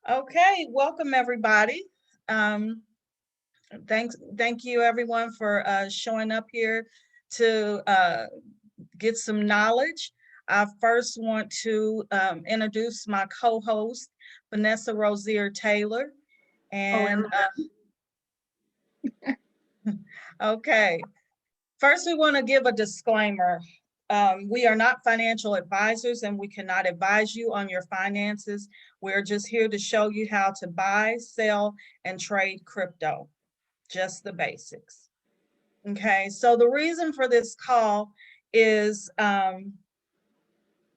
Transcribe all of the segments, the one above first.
Okay, welcome everybody. Um, thank you everyone for showing up here to get some knowledge. I first want to introduce my co-host, Vanessa Rosier Taylor. And okay, first we want to give a disclaimer. We are not financial advisors and we cannot advise you on your finances. We're just here to show you how to buy, sell, and trade crypto. Just the basics. Okay, so the reason for this call is,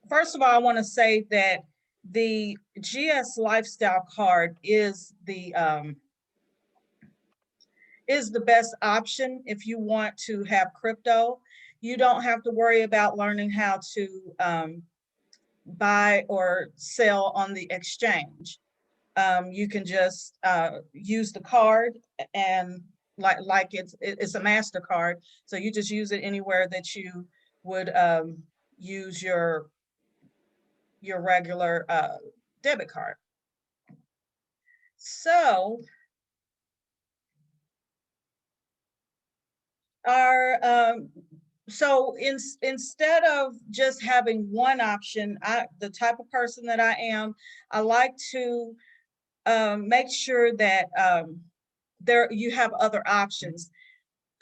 first of all, I want to say that the GS Lifestyle Card is the best option if you want to have crypto. You don't have to worry about learning how to buy or sell on the exchange. You can just use the card, and like it's a MasterCard, so you just use it anywhere that you would use your regular debit card. So our instead of just having one option, the type of person that I am, I like to make sure that there you have other options.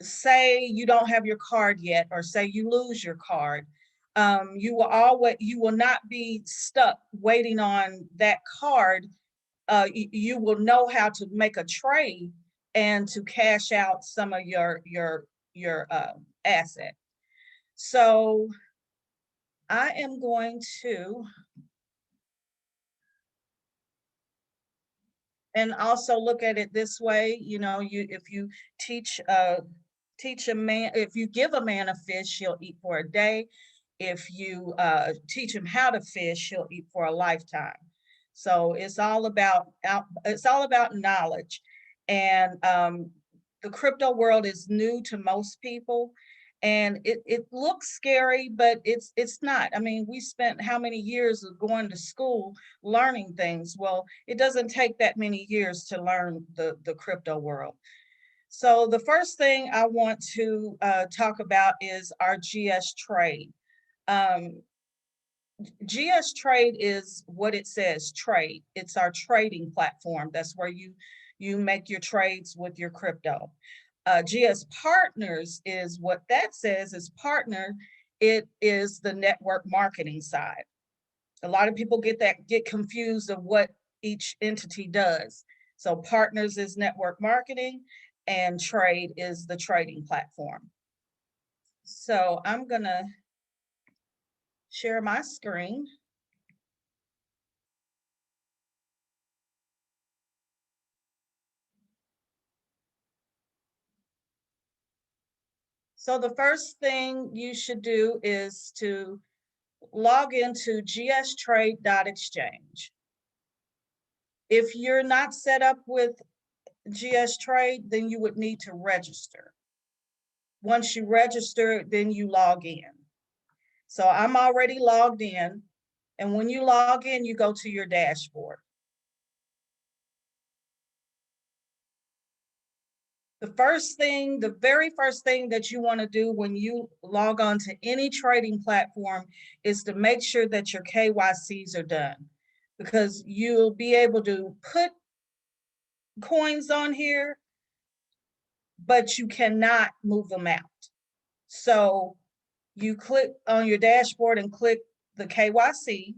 Say you don't have your card yet, or say you lose your card, you will not be stuck waiting on that card. You will know how to make a trade and to cash out some of your asset. So I am going to, and also look at it this way. If you teach a man, if you give a man a fish, he'll eat for a day. If you teach him how to fish, he'll eat for a lifetime. So it's all about knowledge. And the crypto world is new to most people, and it looks scary, but it's not. I mean, we spent how many years of going to school learning things? Well, it doesn't take that many years to learn the crypto world. So the first thing I want to talk about is our GS Trade. Um, GS Trade is what it says, trade. It's our trading platform. That's where you make your trades with your crypto. GS Partners is what that says, is partner. It is the network marketing side. A lot of people get confused of what each entity does. So Partners is network marketing, and Trade is the trading platform. So I'm gonna share my screen. So the first thing you should do is to log into gstrade.exchange. If you're not set up with GS Trade, then you would need to register. Once you register, then you log in. So I'm already logged in. And when you log in, you go to your dashboard. The very first thing that you want to do when you log on to any trading platform is to make sure that your KYCs are done, because you'll be able to put coins on here, but you cannot move them out. So you click on your dashboard and click the KYC.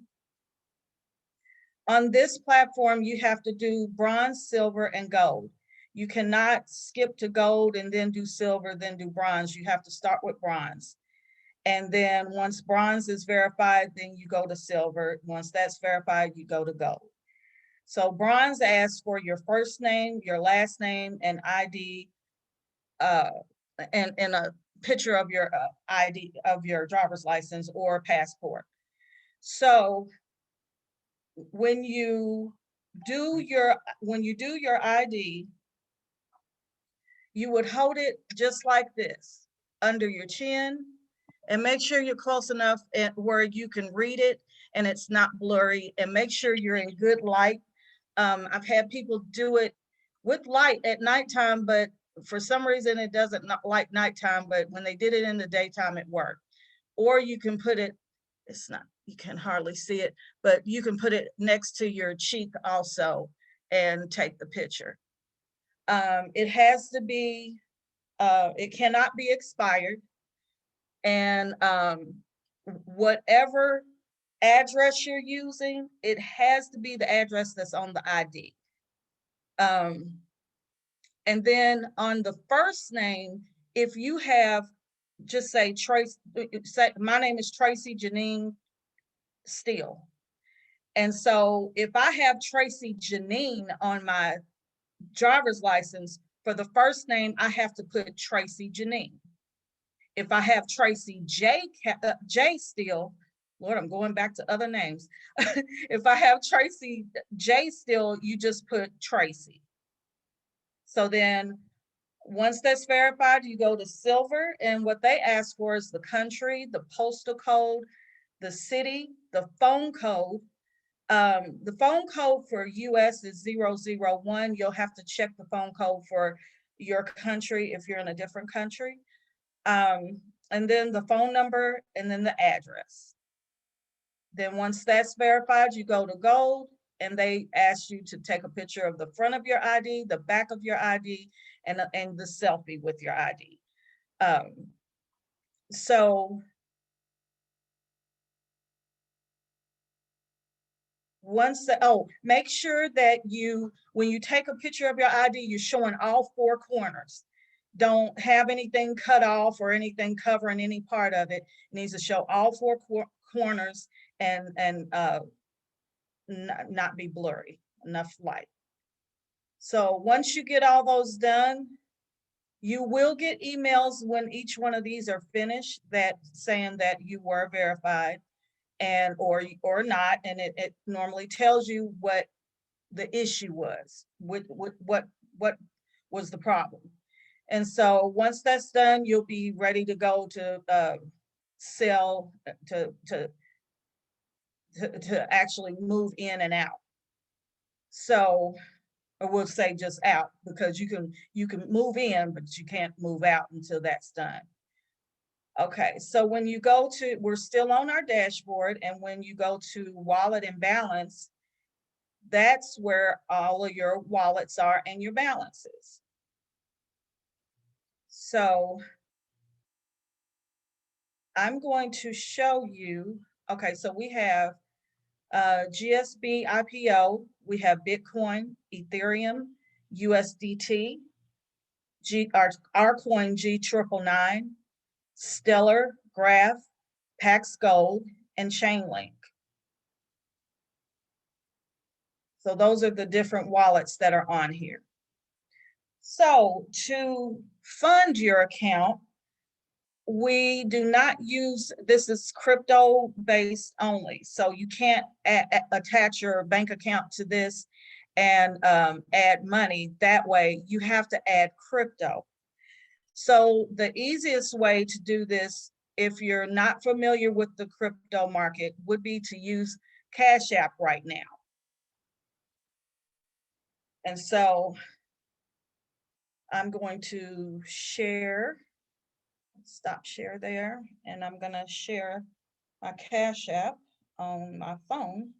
On this platform, you have to do bronze, silver, and gold. You cannot skip to gold and then do silver, then do bronze. You have to start with bronze. And then once bronze is verified, then you go to silver. Once that's verified, you go to gold. So bronze asks for your first name, your last name, and ID, and a picture of your ID of your driver's license or passport. So when you do your ID, you would hold it just like this under your chin, and make sure you're close enough where you can read it and it's not blurry, and make sure you're in good light. I've had people do it with light at nighttime, but for some reason it doesn't like nighttime, but when they did it in the daytime, it worked. Or you can put it, it's not, you can hardly see it, but you can put it next to your cheek also and take the picture. It has to be, it cannot be expired. And whatever address you're using, it has to be the address that's on the ID. And then on the first name, if you have, just say Tracy, say my name is Tracy Janine Steele. And so if I have Tracy Janine on my driver's license, for the first name, I have to put Tracy Janine. If I have Tracy J Steele, Lord, I'm going back to other names. If I have Tracy J Steele, you just put Tracy. So then once that's verified, you go to silver, and what they ask for is the country, the postal code, the city, the phone code. The phone code for US is 001. You'll have to check the phone code for your country if you're in a different country. And then the phone number, and then the address. Then once that's verified, you go to gold, and they ask you to take a picture of the front of your ID, the back of your ID, and the selfie with your ID. So once make sure that when you take a picture of your ID, you're showing all four corners. Don't have anything cut off or anything covering any part of it. It needs to show all four corners and not be blurry, enough light. So once you get all those done, you will get emails when each one of these are finished that saying that you were verified and or not, and it normally tells you what the issue was, what was the problem. And so once that's done, you'll be ready to go to sell, to actually move in and out. So I will say just out, because you can move in, but you can't move out until that's done. Okay, so when you go to, we're still on our dashboard, and when you go to wallet and balance, that's where all of your wallets are and your balances. So I'm going to show you, okay, so we have GSB IPO, we have Bitcoin, Ethereum, USDT, our coin G999, Stellar, Graph, Pax Gold, and Chainlink. So those are the different wallets that are on here. So to fund your account, we do not use, this is crypto based only. So you can't attach your bank account to this and add money that way. You have to add crypto. So the easiest way to do this, if you're not familiar with the crypto market, would be to use Cash App right now. And so I'm going to share, stop share there, and I'm going to share my Cash App on my phone.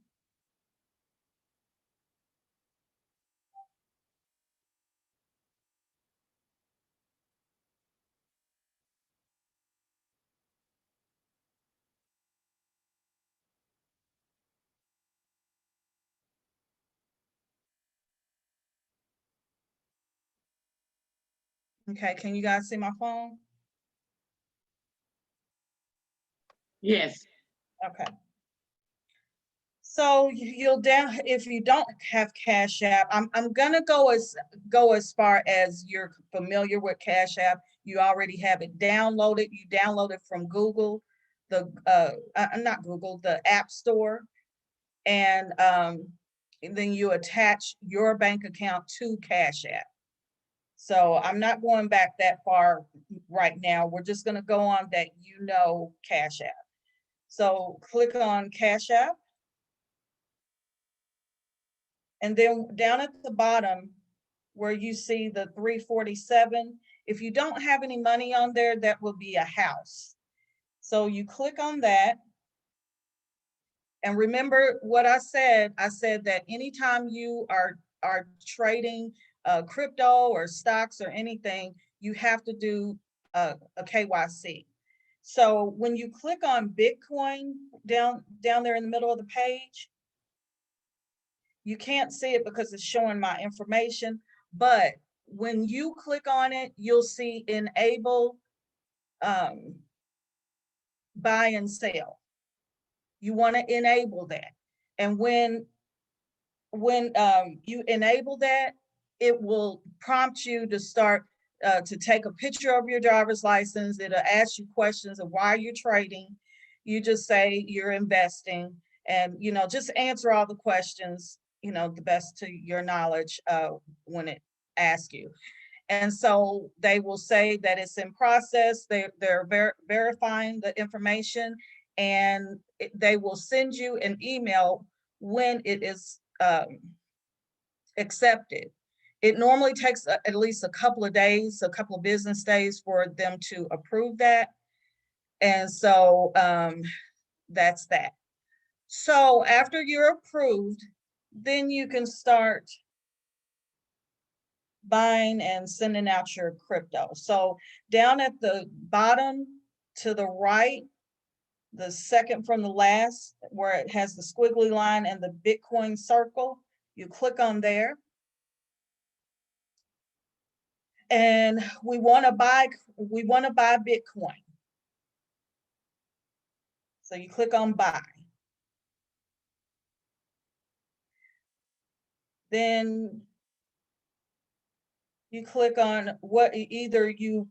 Okay, can you guys see my phone? Yes. Okay. So you'll down, if you don't have Cash App, I'm gonna go as far as you're familiar with Cash App. You already have it downloaded. You download it from Google, the not Google, the App Store, and then you attach your bank account to Cash App. So I'm not going back that far right now. We're just gonna go on that Cash App. So click on Cash App. And then down at the bottom where you see the 347, if you don't have any money on there, that will be a house. So you click on that. And remember what I said that anytime you are trading crypto or stocks or anything, you have to do a KYC. So when you click on Bitcoin down there in the middle of the page, you can't see it because it's showing my information, but when you click on it, you'll see enable buy and sell. You want to enable that. And when you enable that, it will prompt you to start to take a picture of your driver's license. It'll ask you questions of why you're trading. You just say you're investing, and just answer all the questions, the best to your knowledge when it asks you. And so they will say that it's in process. They're verifying the information, and they will send you an email when it is accepted. It normally takes at least a couple of days, a couple of business days for them to approve that. And so that's that. So after you're approved, then you can start buying and sending out your crypto. So down at the bottom to the right, the second from the last, where it has the squiggly line and the Bitcoin circle, you click on there. And we want to buy Bitcoin. So you click on buy. Then you click on what, either you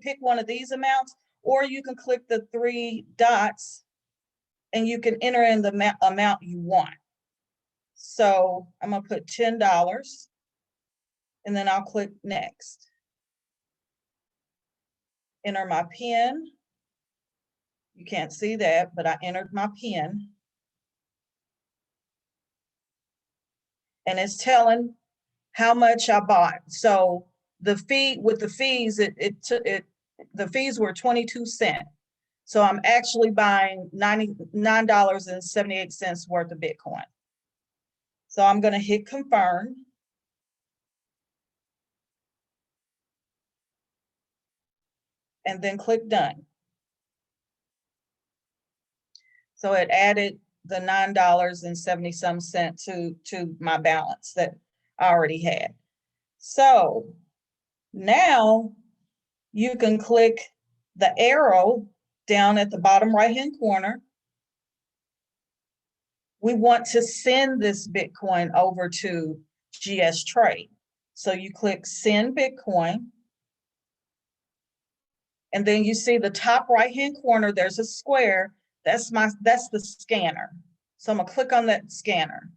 pick one of these amounts, or you can click the three dots and you can enter in the amount you want. So I'm gonna put $10 and then I'll click next. Enter my PIN. You can't see that, but I entered my PIN. And it's telling how much I bought. So the fee with the fees, the fees were 22 cents. So I'm actually buying $99.78 worth of Bitcoin. So I'm going to hit confirm. And then click done. So it added the $9.70 to my balance that I already had. So now you can click the arrow down at the bottom right-hand corner. We want to send this Bitcoin over to GS Trade. So you click send Bitcoin. And then you see the top right-hand corner, there's a square. That's the scanner. So I'm gonna click on that scanner.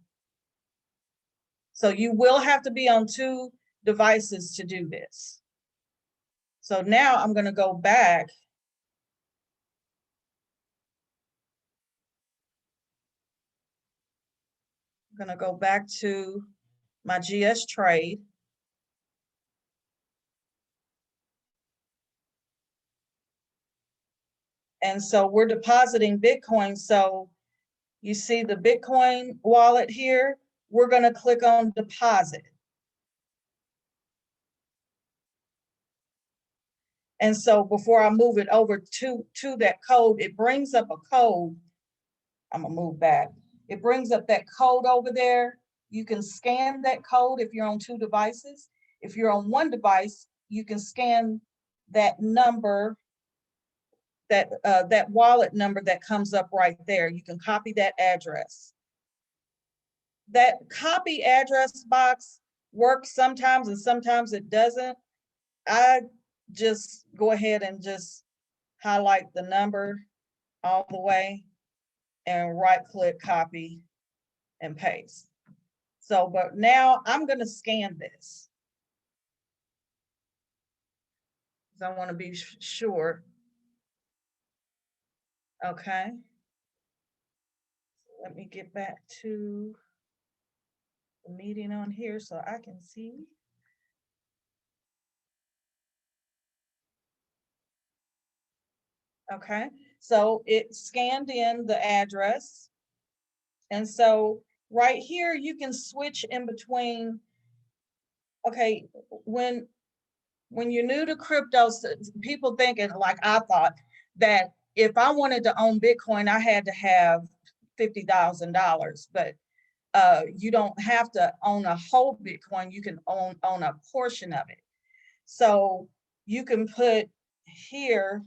So you will have to be on 2 devices to do this. So now I'm gonna go back. I'm gonna go back to my GS Trade. And so we're depositing Bitcoin. So you see the Bitcoin wallet here. We're gonna click on deposit. And so before I move it over to that code, it brings up a code. I'm gonna move back. It brings up that code over there. You can scan that code if you're on 2 devices. If you're on 1 device, you can scan that number, that wallet number that comes up right there. You can copy that address. That copy address box works sometimes and sometimes it doesn't. I just go ahead and just highlight the number all the way and right click copy and paste. So, but now I'm going to scan this. I want to be sure. Okay. Let me get back to the meeting on here so I can see. Okay, so it scanned in the address. And so right here, you can switch in between. Okay, when you're new to crypto, people thinking like I thought that if I wanted to own Bitcoin, I had to have $50,000, but you don't have to own a whole Bitcoin. You can own a portion of it. So you can put here.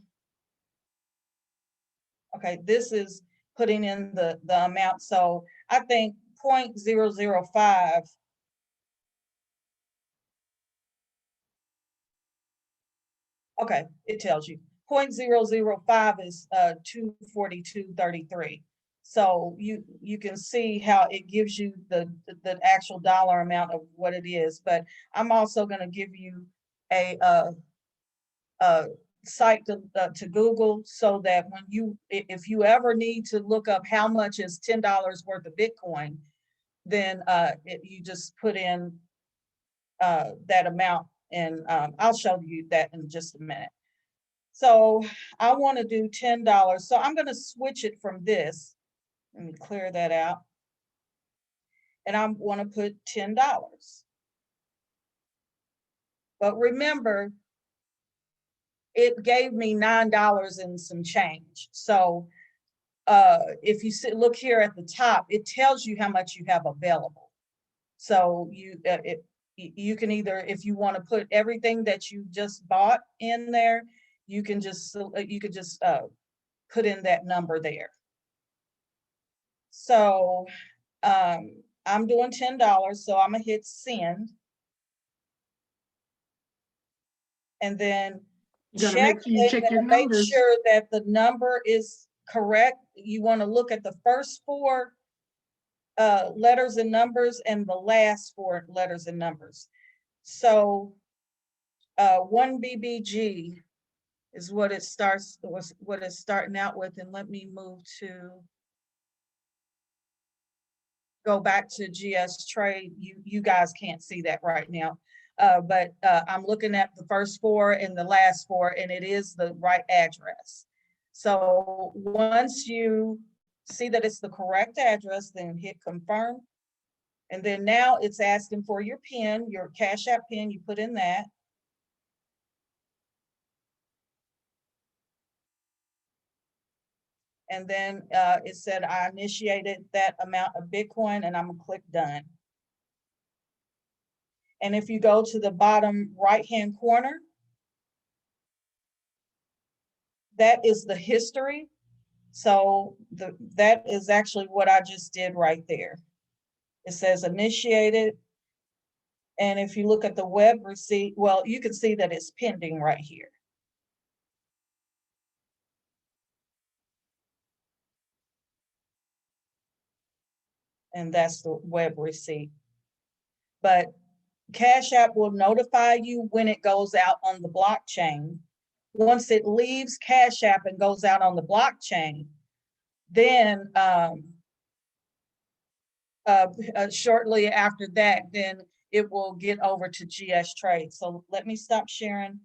Okay, this is putting in the amount. So I think 0.005. Okay, it tells you 0.005 is 242.33. So you can see how it gives you the actual dollar amount of what it is. But I'm also going to give you a site to Google, so that when if you ever need to look up how much is $10 worth of Bitcoin, then you just put in that amount, and I'll show you that in just a minute. So I want to do $10. So I'm going to switch it from this. Let me clear that out. And I want to put $10. But remember, it gave me $9 and some change. So if you look here at the top, it tells you how much you have available. So you can either, if you want to put everything that you just bought in there, you can just put in that number there. So I'm doing $10, so I'm gonna hit send. And then make sure you check your make numbers. sure that the number is correct. You want to look at the first 4 letters and numbers and the last 4 letters and numbers. So 1 BBG is what it starts, what it's starting out with. And let me go back to GS Trade. You guys can't see that right now. But I'm looking at the first 4 and the last 4, and it is the right address. So once you see that it's the correct address, then hit confirm. And then now it's asking for your PIN, your Cash App PIN, you put in that. And then it said I initiated that amount of Bitcoin, and I'm gonna click done. And if you go to the bottom right-hand corner, that is the history. So that is actually what I just did right there. It says initiated. And if you look at the web receipt, well, you can see that it's pending right here. And that's the web receipt. But Cash App will notify you when it goes out on the blockchain. Once it leaves Cash App and goes out on the blockchain, then shortly after that, then it will get over to GS Trade. So let me stop sharing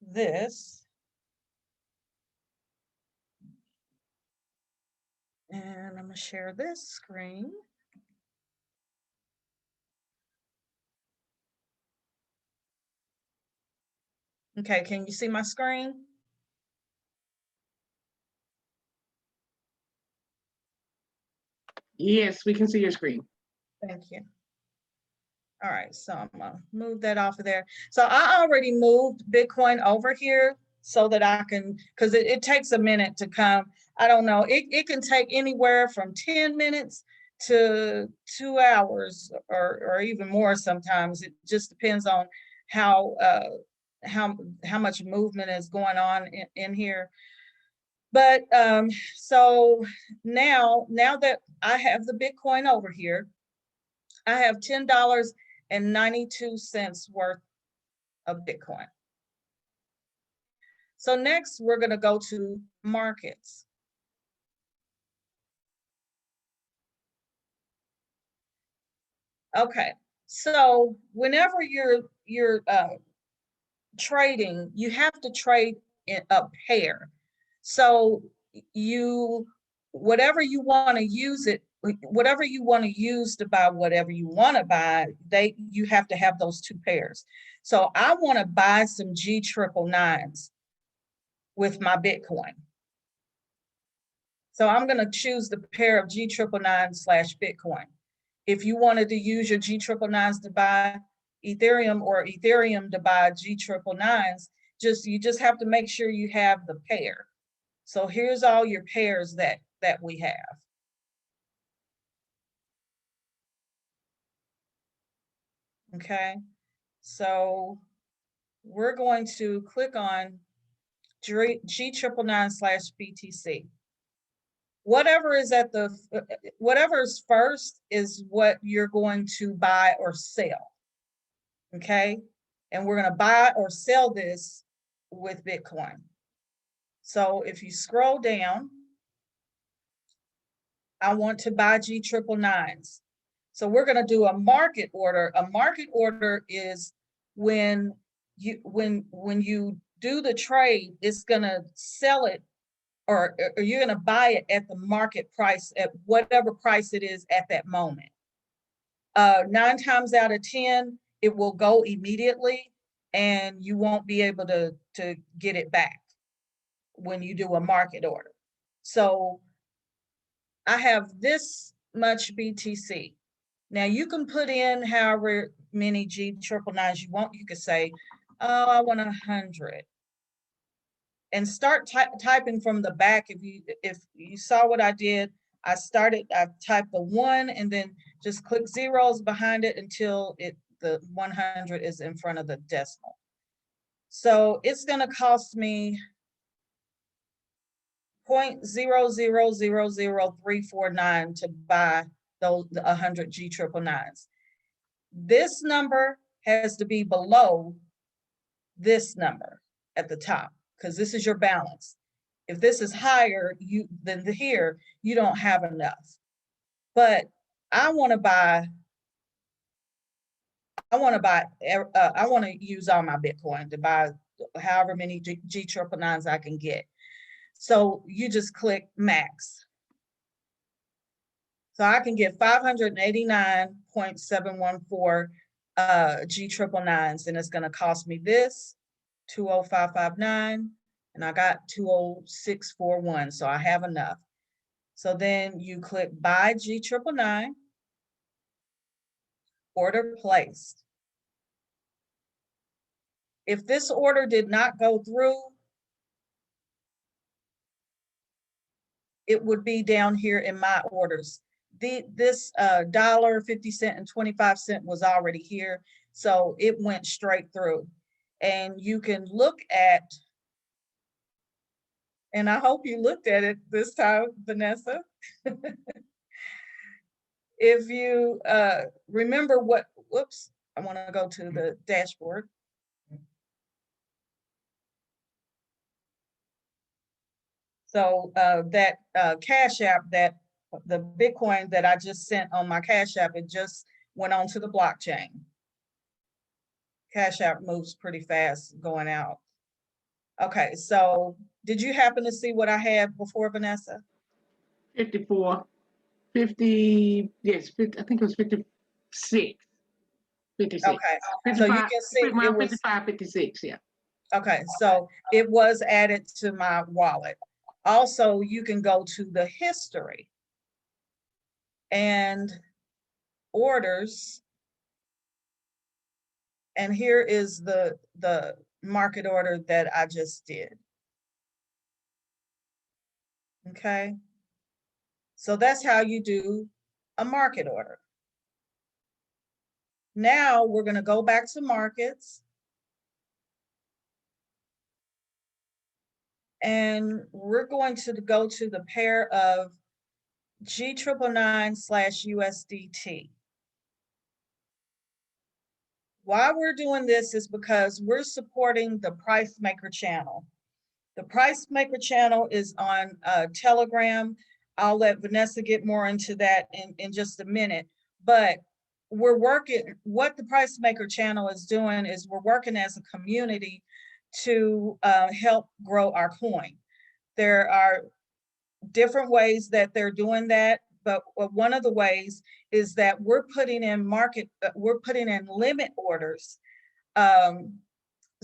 this. And I'm gonna share this screen. Okay, can you see my screen? Yes, we can see your screen. Thank you. All right, so I'm gonna move that off of there. So I already moved Bitcoin over here so that I can, because it takes a minute to come. I don't know, it can take anywhere from 10 minutes to 2 hours or even more sometimes. It just depends on how much movement is going on in here. But so now that I have the Bitcoin over here, I have $10.92 worth of Bitcoin. So next we're going to go to markets. Okay, so whenever you're trading, you have to trade in a pair. So you, whatever you want to use it, whatever you want to use to buy whatever you want to buy, you have to have those two pairs. So I want to buy some G999s with my Bitcoin. So I'm going to choose the pair of G999/Bitcoin. If you wanted to use your G999s to buy Ethereum or Ethereum to buy G999s, you just have to make sure you have the pair. So here's all your pairs that we have. Okay, so we're going to click on G999/BTC. Whatever is whatever's first is what you're going to buy or sell. Okay, and we're going to buy or sell this with Bitcoin. So if you scroll down, I want to buy G999s. So we're going to do a market order. A market order is when you do the trade, it's going to sell it, or you're going to buy it at the market price, at whatever price it is at that moment. 9 times out of 10, it will go immediately, and you won't be able to get it back when you do a market order. So I have this much BTC. Now you can put in however many G999s you want. You could say, oh, I want 100. And start typing from the back. If you saw what I did, I typed the 1 and then just click zeros behind it until the 100 is in front of the decimal. So it's going to cost me 0.0000349 to buy those 100 G999s. This number has to be below this number at the top, because this is your balance. If this is higher than here, you don't have enough. But I want to use all my Bitcoin to buy however many G999s I can get. So you just click max. So I can get 589.714 G999s, and it's going to cost me this 20559, and I got 20641, so I have enough. So then you click buy G999, order placed. If this order did not go through, it would be down here in my orders. This $1.50 and 25 cents was already here, so it went straight through. And you can look at, and I hope you looked at it this time, Vanessa. If you remember whoops, I want to go to the dashboard. So that Cash App, that the Bitcoin that I just sent on my Cash App, it just went onto the blockchain. Cash App moves pretty fast going out. Okay, so did you happen to see what I had before, Vanessa? 54, 50, yes, 50, I think it was 56. 56. Okay, 55, so you can see it was 55, 56, yeah. Okay, so it was added to my wallet. Also, you can go to the history and orders, and here is the market order that I just did. Okay, so that's how you do a market order. Now we're going to go back to markets, and we're going to go to the pair of G999/USDT. Why we're doing this is because we're supporting the Price Maker channel. The Price Maker channel is on Telegram. I'll let Vanessa get more into that in just a minute. But we're working, what the price maker channel is doing is we're working as a community to help grow our coin. There are different ways that they're doing that, but one of the ways is that we're putting in limit orders,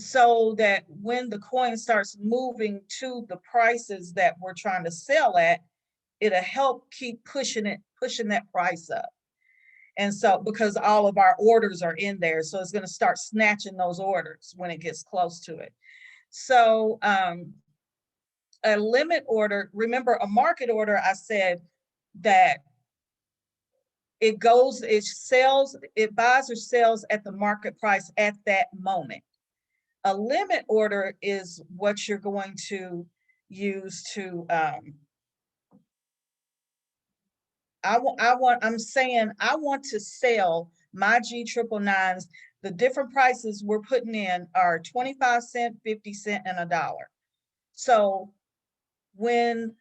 so that when the coin starts moving to the prices that we're trying to sell at, it'll help keep pushing that price up. And so, because all of our orders are in there, so it's going to start snatching those orders when it gets close to it. So a limit order, remember a market order, I said that it buys or sells at the market price at that moment. A limit order is what you're going to use to, I'm saying I want to sell my G999s. The different prices we're putting in are 25 cents, 50 cents, and $1. So when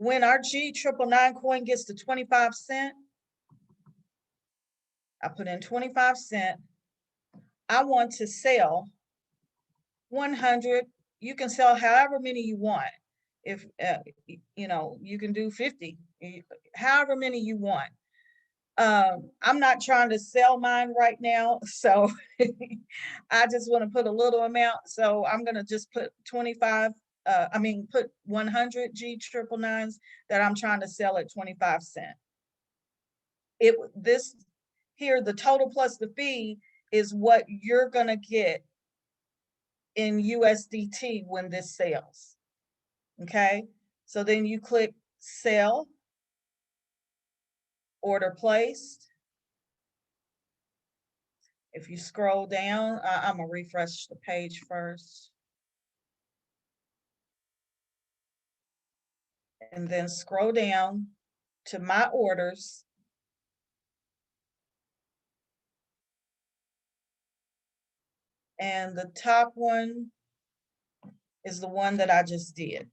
our G999 coin gets to 25 cents, I put in 25 cents. I want to sell 100. You can sell however many you want. If you can do 50, however many you want. I'm not trying to sell mine right now, so I just want to put a little amount. So I'm going to just put 25. Put 100 G999s that I'm trying to sell at 25 cents. This here, the total plus the fee is what you're going to get in USDT when this sells. Okay, so then you click sell, order placed. If you scroll down, I'm gonna refresh the page first. And then scroll down to my orders. And the top one is the one that I just did.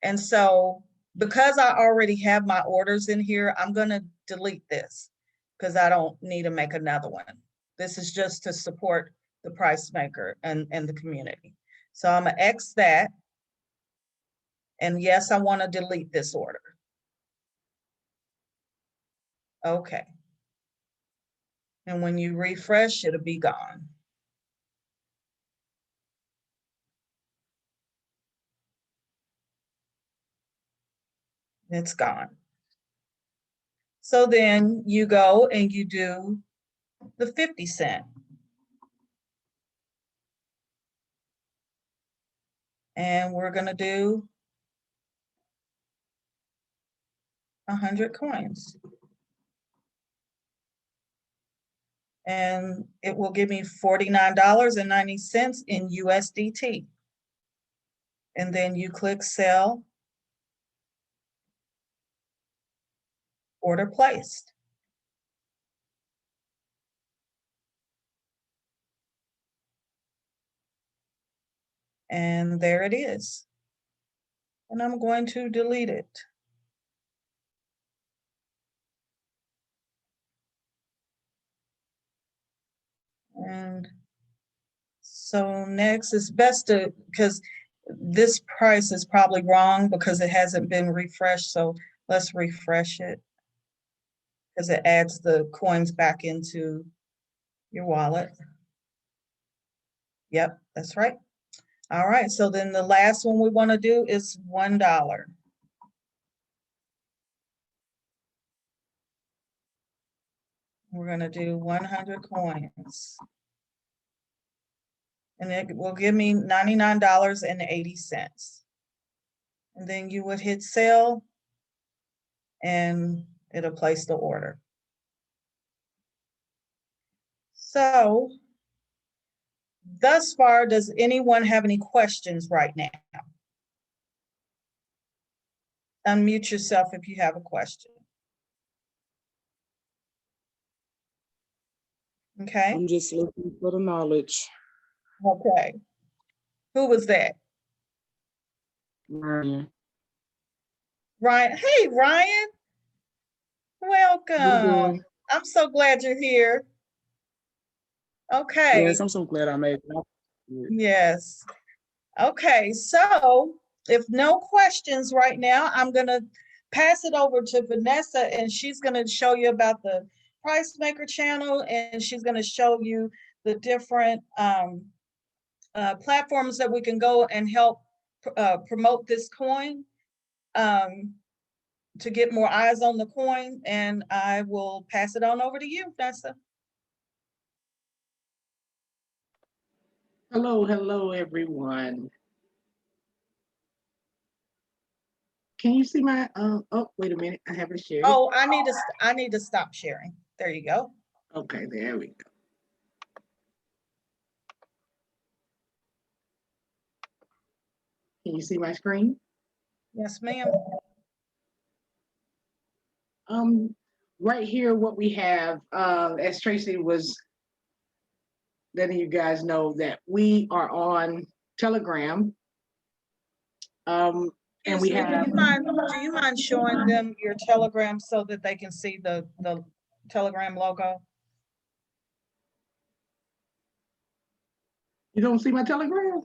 And so because I already have my orders in here, I'm going to delete this because I don't need to make another one. This is just to support the price maker and the community. So I'm going to X that. And yes, I want to delete this order. Okay. And when you refresh, it'll be gone. It's gone. So then you go and you do the 50 cent. And we're going to do 100 coins. And it will give me $49.90 in USDT. And then you click sell, order placed. And there it is. And I'm going to delete it. And so next is best to, because this price is probably wrong because it hasn't been refreshed. So let's refresh it because it adds the coins back into your wallet. Yep, that's right. All right, so then the last one we want to do is $1. We're going to do 100 coins. And it will give me $99.80. And then you would hit sell and it'll place the order. So thus far, does anyone have any questions right now? Unmute yourself if you have a question. Okay. I'm just looking for the knowledge. Okay. Who was that? Marion. Ryan. Hey, Ryan. How you Welcome. doing? I'm so glad you're here. Okay. Yes, I'm so glad I made it. Yes. Okay. So if no questions right now, I'm going to pass it over to Vanessa and she's going to show you about the Price Maker channel and she's going to show you the different platforms that we can go and help promote this coin to get more eyes on the coin. And I will pass it on over to you, Vanessa. Hello, everyone. Can you see my, oh, wait a minute, I haven't shared. Oh, I need to stop sharing. There you go. Okay, there we go. Can you see my screen? Yes, ma'am. Right here, what we have, as Tracy was letting you guys know, that we are on Telegram. And we Excuse me, have. do you mind showing them your Telegram so that they can see the Telegram logo? You don't see my Telegram?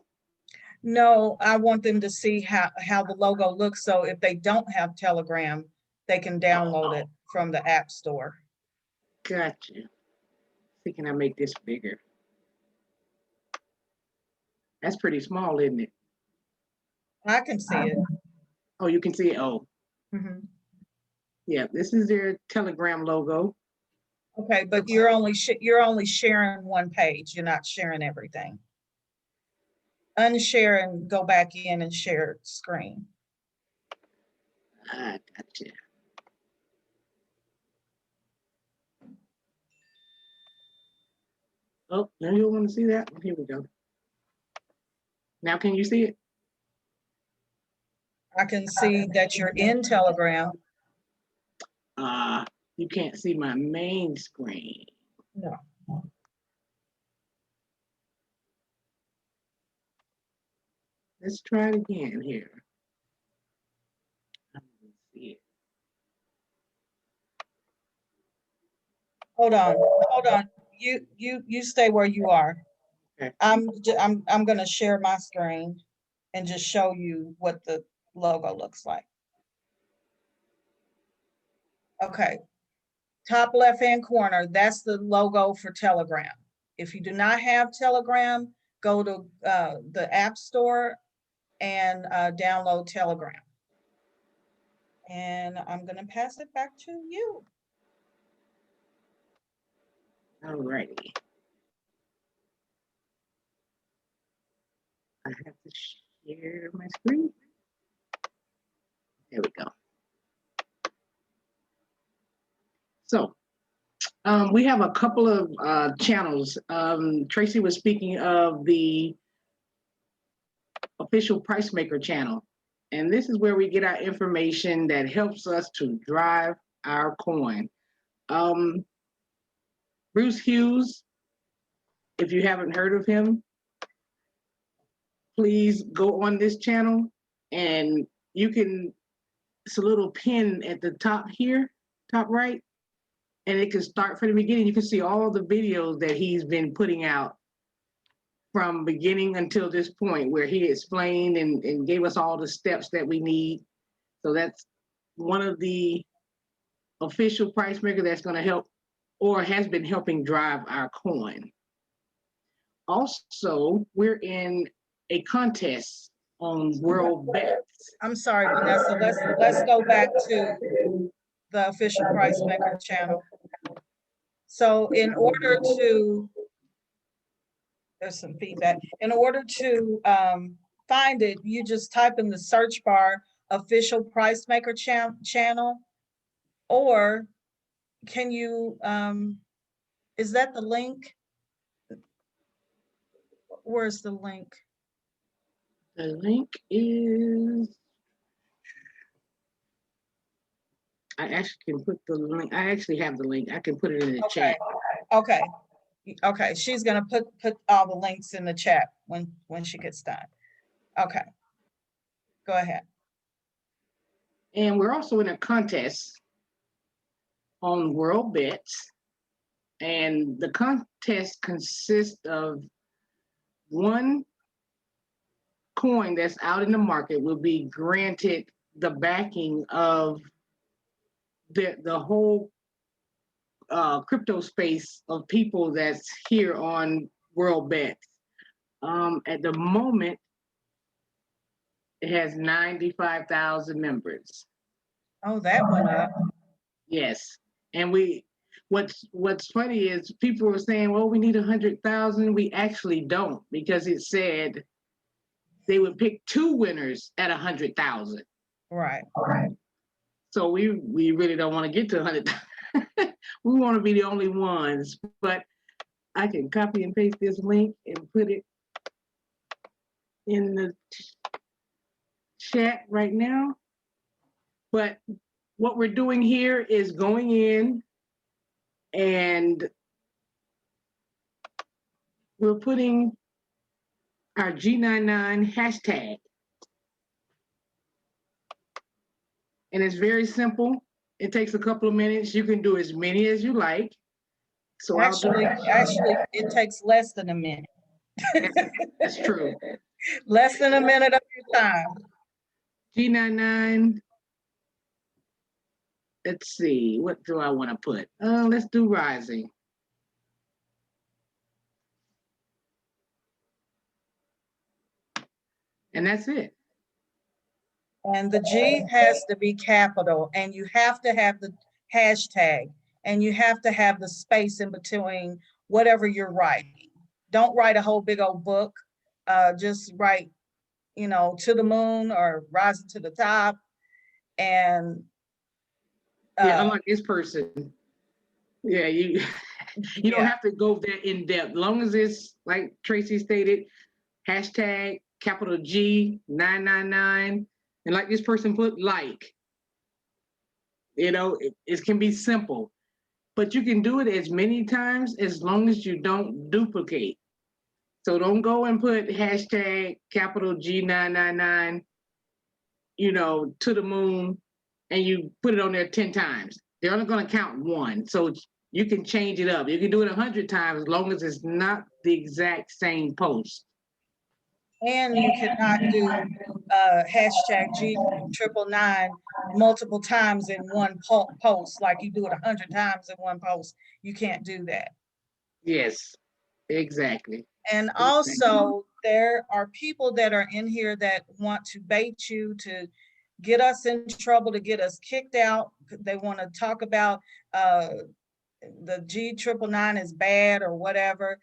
No, I want them to see how the logo looks. So if they don't have Telegram, they can download it from the App Store. Gotcha. See, can I make this bigger? That's pretty small, isn't it? I can see it. Oh, you can see it. Oh, yeah. This is their Telegram logo. Okay, but you're only sharing one page. You're not sharing everything. Unshare and go back in and share screen. I gotcha. Oh, now you don't want to see that? Here we go. Now can you see it? I can see that you're in Telegram. You can't see my main screen. No. Let's try it again here. I don't see it. Hold on. You stay where you are. Okay. I'm gonna share my screen and just show you what the logo looks like. Okay, top left-hand corner, that's the logo for Telegram. If you do not have Telegram, go to the App Store and download Telegram. And I'm gonna pass it back to you. All righty. I have to share my screen. There we go. So we have a couple of channels. Tracy was speaking of the official Price Maker channel. And this is where we get our information that helps us to drive our coin. Bruce Hughes, if you haven't heard of him, please go on this channel and you can, it's a little pin at the top here, top right, and it can start from the beginning. You can see all the videos that he's been putting out from beginning until this point, where he explained and gave us all the steps that we need. So that's one of the official price maker that's going to help or has been helping drive our coin. Also, we're in a contest on World Bets. I'm sorry, Vanessa, let's go back to the official Price Maker channel. So in order to, there's some feedback. In order to find it, you just type in the search bar, official Price Maker channel, or can you, is that the link? Where's the link? The link is, I actually can put the link, I actually have the link. I can put it in the chat. Okay, she's gonna put all the links in the chat when she gets done. Okay, go ahead. And we're also in a contest on World Bets. And the contest consists of one coin that's out in the market will be granted the backing of the whole crypto space of people that's here on World Bets. At the moment, it has 95,000 members. Oh, that went up. Yes, and what's funny is people were saying, "Well, we need 100,000." We actually don't, because it said they would pick two winners at 100,000. Right. So we really don't want to get to 100. We want to be the only ones. But I can copy and paste this link and put it in the chat right now. But what we're doing here is going in and we're putting our G999 hashtag. And it's very simple. It takes a couple of minutes. You can do as many as you like. So Actually, it takes less than a minute. That's true. Less than a minute of your time. G99. Let's see, what do I want to put? Let's do rising. And that's it. And the G has to be capital, and you have to have the hashtag, and you have to have the space in between whatever you're writing. Don't write a whole big old book. Just write, to the moon or rising to the top. And yeah, unlike this person. Yeah, you don't have to go that in depth. Long as it's, like Tracy stated, hashtag capital G999, and like this person put, like. It can be simple, but you can do it as many times as long as you don't duplicate. So don't go and put hashtag capital G999, to the moon, and you put it on there 10 times. They're only going to count one. So you can change it up. You can do it 100 times as long as it's not the exact same post. And you cannot do hashtag G999 multiple times in one post, like you do it 100 times in one post. You can't do that. Yes, exactly. And also, there are people that are in here that want to bait you, to get us in trouble, to get us kicked out. They want to talk about the G999 is bad or whatever.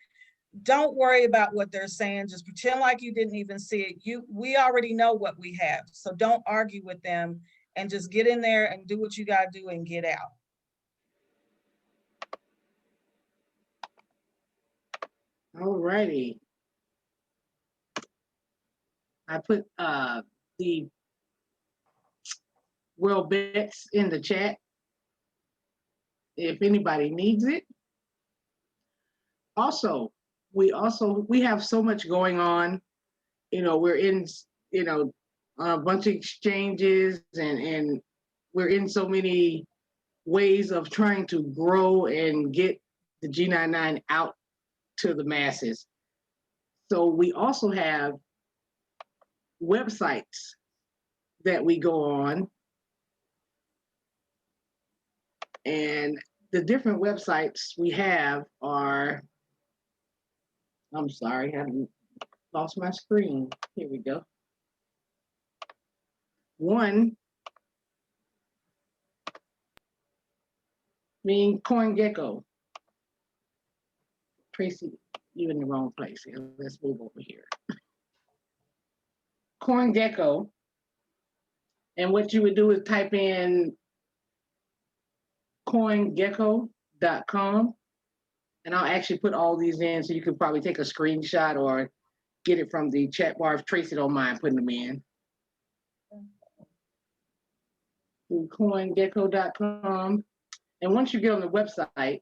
Don't worry about what they're saying. Just pretend like you didn't even see it. We already know what we have. So don't argue with them, and just get in there and do what you got to do and get out. All righty. I put the World Bets in the chat if anybody needs it. Also, we have so much going on. We're in, a bunch of exchanges, and we're in so many ways of trying to grow and get the G999 out to the masses. So we also have websites that we go on, and the different websites we have are, I'm sorry, I haven't lost my screen. Here we go. One being CoinGecko. Tracy, you're in the wrong place here. Let's move over here. CoinGecko. And what you would do is type in coingecko.com. And I'll actually put all these in, so you can probably take a screenshot or get it from the chat bar if Tracy don't mind putting them in. Coingecko.com. And once you get on the website,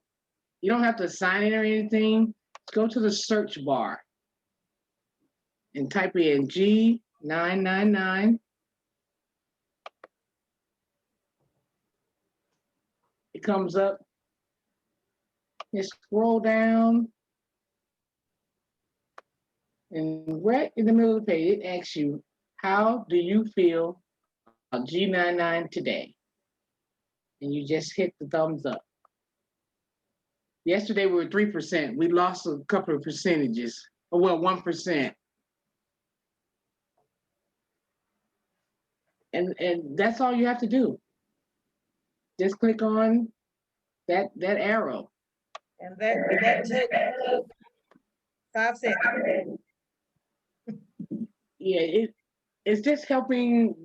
you don't have to sign in or anything. Just go to the search bar and type in G999. comes up. You scroll down, and right in the middle of the page, it asks you, how do you feel about G999 today? And you just hit the thumbs up. Yesterday we were 3%. We lost a couple of percentages. Well, 1%. And that's all you have to do. Just click on that arrow. And that took 5 seconds. Yeah, it's just helping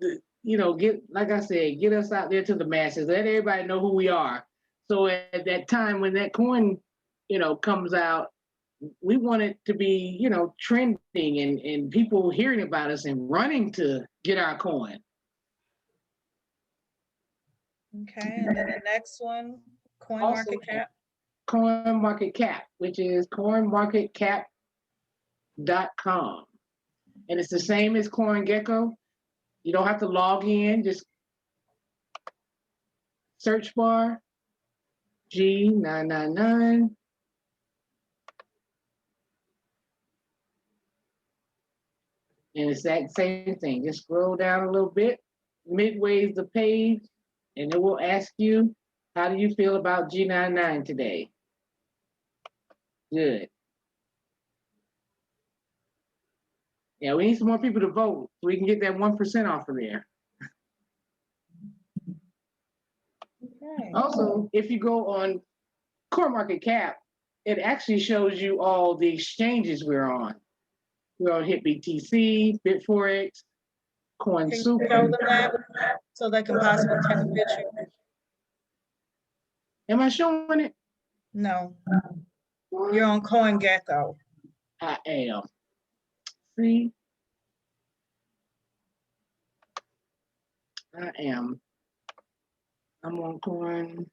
get, like I said, get us out there to the masses, let everybody know who we are. So at that time when that coin, comes out, we want it to be, trending and people hearing about us and running to get our coin. Okay, and then the next one, Cornmarketcap. Cornmarketcap, which is cornmarketcap.com. And it's the same as CoinGecko. You don't have to log in, just search bar G999. And it's that same thing. Just scroll down a little bit, midway the page, and it will ask you, how do you feel about G999 today? Good. Yeah, we need some more people to vote so we can get that 1% off of there. Okay. Also, if you go on CoinMarketCap, it actually shows you all the exchanges we're on. We're on HitBTC, Bit4X, Can you show them CoinSuper. that so they can possibly take a picture? Am I showing it? No, you're on CoinGecko. I am. See? I am. I'm on Coin.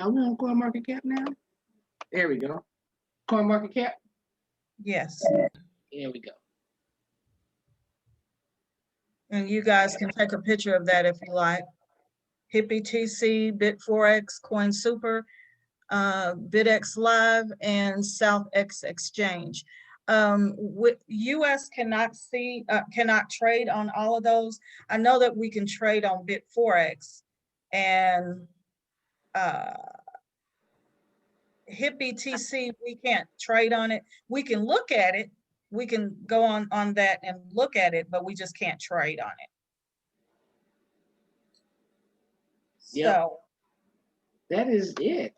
Are we on CoinMarketCap now? There we go. CoinMarketCap? Yes, There we go. and you guys can take a picture of that if you like. HitBTC, Bit4X, CoinSuper, BitX Live, and SouthX Exchange. US cannot trade on all of those. I know that we can trade on Bit4X and HitBTC, we can't trade on it. We can look at it. We can go on that and look at it, but we just can't trade on it. Yep. So That is it.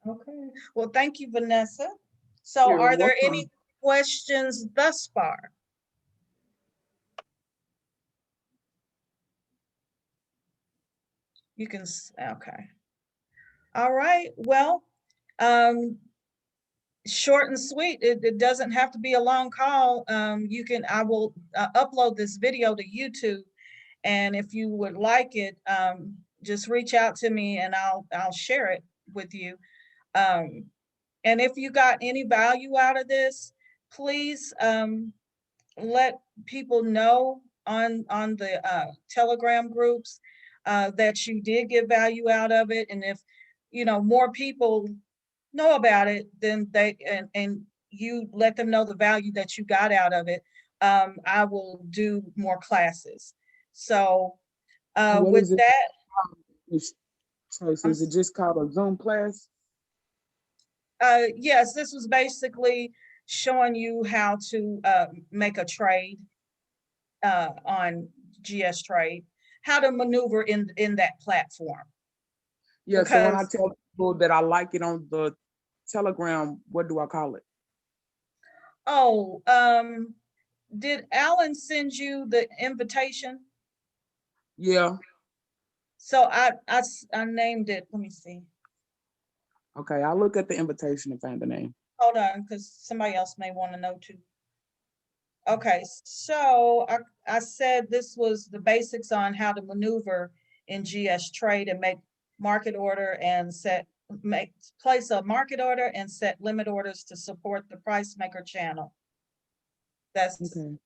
okay. Well, thank you, Vanessa. So You're are there welcome. any questions thus far? You can, okay. All right, well, short and sweet. It doesn't have to be a long call. I will upload this video to YouTube, and if you would like it, just reach out to me and I'll share it with you. And if you got any value out of this, please let people know on the Telegram groups that you did get value out of it. And if more people know about it, then and you let them know the value that you got out of it, I will do more classes. So with that, So is it just called a Zoom class? yes, this was basically showing you how to make a trade on GS Trade, how to maneuver in that platform. Yeah, so when I Because, tell people that I like it on the Telegram, what do I call it? oh, did Alan send you the invitation? Yeah. So I named it, let me see. Okay, I'll look at the invitation and find the name. Hold on, because somebody else may want to know too. Okay, so I said this was the basics on how to maneuver in GS Trade and make market order and place a market order and set limit orders to support the price maker channel. That's Okay.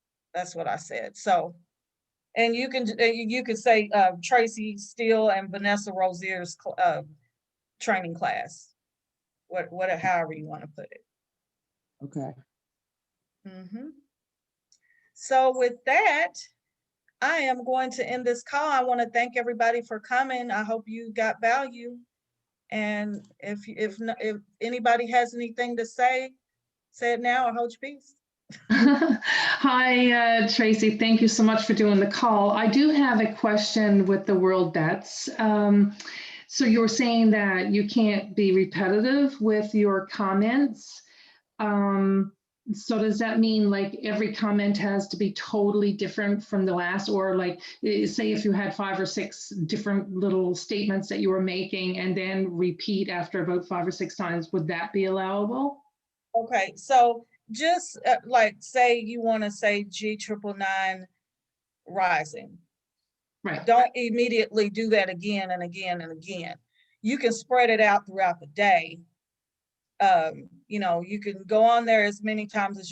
what I said. So And you can say Tracy Steele and Vanessa Rozier's training class. However you want to put it. Okay. So with that, I am going to end this call. I want to thank everybody for coming. I hope you got value. And if anybody has anything to say it now or hold your peace. Hi, Tracy. Thank you so much for doing the call. I do have a question with the world bets. So you were saying that you can't be repetitive with your comments. So does that mean like every comment has to be totally different from the last, or like say if you had 5 or 6 different little statements that you were making and then repeat after about 5 or 6 times, would that be allowable? Okay, so just like say you want to say G999 rising. Right. Don't immediately do that again and again and again. You can spread it out throughout the day. You know, you can go on there as many times as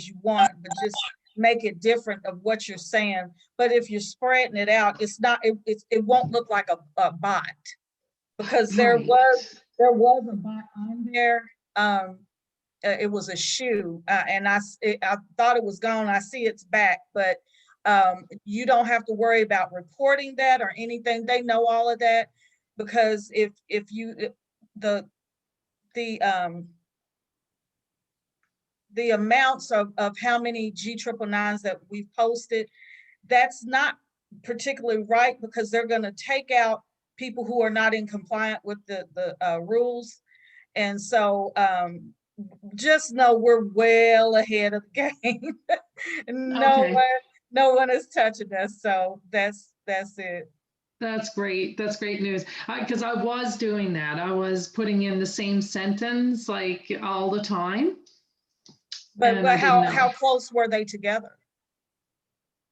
you want, but just make it different of what you're saying. But if you're spreading it out, it won't look like a bot, because there was a bot on there. It was a shoe, and I thought it was gone. I see it's back, but you don't have to worry about reporting that or anything. They know all of that, because if you the amounts of how many G999s that we've posted, that's not particularly right, because they're going to take out people who are not in compliance with the rules. And so just know we're well ahead of the game. No one is touching us. So that's it. That's great. That's great news. Because I was doing that. I was putting in the same sentence like all the time. But how close were they together?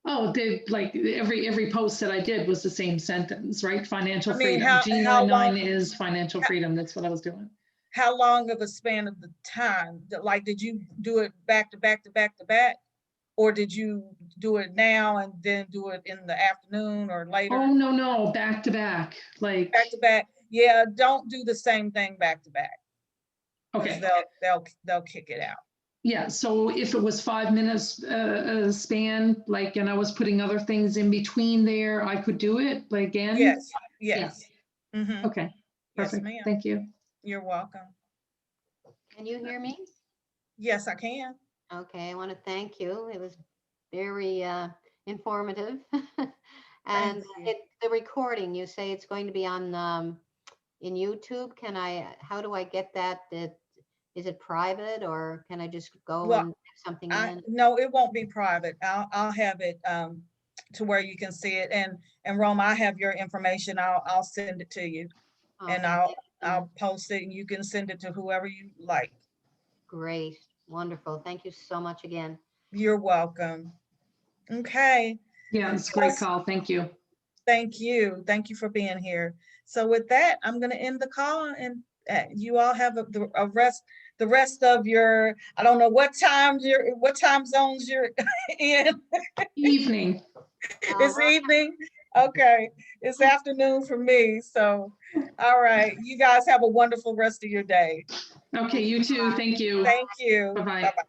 Oh, they like every post that I did was the same sentence, right? Financial freedom. How G999 long is financial freedom. That's what I was doing. How long of a span of the time? Like, did you do it back to back to back to back? Or did you do it now and then do it in the afternoon or later? Oh, no, back to back. Like back to back. Yeah, don't do the same thing back to back. Okay. They'll kick it out. Yeah, so if it was 5 minutes span, like, and I was putting other things in between there, I could do it like again? Yes. Yeah. Okay, perfect. Yes, ma'am. Thank you. You're welcome. Can you hear me? Yes, I can. Okay, I want to thank you. It was very informative. And the recording, you say it's going to be on in YouTube. How do I get that? Is it private, or can I just go and put something in? No, it won't be private. I'll have it to where you can see it. And Roma, I have your information. I'll send it to you. Okay, and I'll post it, and you can send it to whoever you like. Great. Wonderful. Thank you so much again. You're welcome. Okay. Yeah, it's a great call. Thank you. Thank you. Thank you for being here. So with that, I'm going to end the call, and you all have the rest of your, I don't know what time zones you're in. Evening. It's evening. Okay. It's afternoon for me. So, all right. You guys have a wonderful rest of your day. Okay, you too. Thank you. Thank you. Bye-bye. Bye-bye.